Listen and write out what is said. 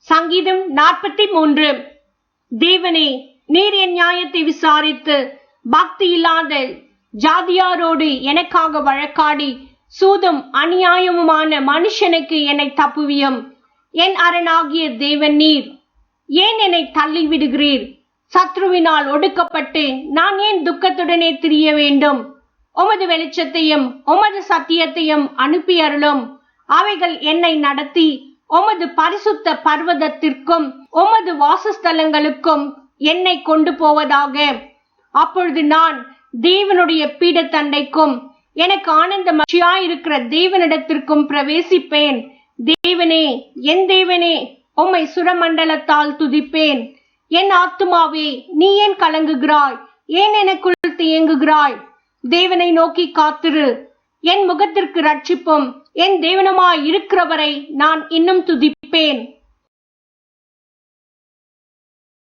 சங்கீதம் 43. தேவனே, நீர் என் நியாயத்தை விசாரித்து பக்தி இல்லாத ஜாதியாரோடு எனக்காக வழக்காடி சூதும் அநியாயமுமான மனுஷனுக்கு என்னை தப்புவியும். என் அரணாகிய தேவன் நீர். ஏன் என்னை தள்ளி விடுகிறீர்? சத்ருவினால் ஒடுக்கப்பட்டு நான் ஏன் துக்கத்துடனே திரிய வேண்டும்? உமது வெளிச்சத்தையும் உமது சத்தியத்தையும் அனுப்பி அருளும். அவைகள் என்னை நடத்தி உமது பரிசுத்த பர்வதத்திற்கும் உமது வாசஸ்தலங்களுக்கும் என்னை கொண்டு போவதாக. அப்பொழுது நான் தேவனுடைய பீடத்தண்டைக்கும் எனக்கு ஆனந்த மகிழ்ச்சியாயிருக்கிற தேவனிடத்திற்கும் பிரவேசிப்பேன். தேவனே, என் தேவனே, உம்மை சுரமண்டலத்தால் துதிப்பேன். என் ஆத்துமாவே, நீ ஏன் கலங்குகிறாய்? ஏன் எனக்குள் தேங்குகிறாய்? தேவனை நோக்கி காத்திரு. என் முகத்திற்கு ரட்சிப்பும் என் தேவனுமாய் இருக்கிறவரை நான் இன்னும் துதிப்பேன்.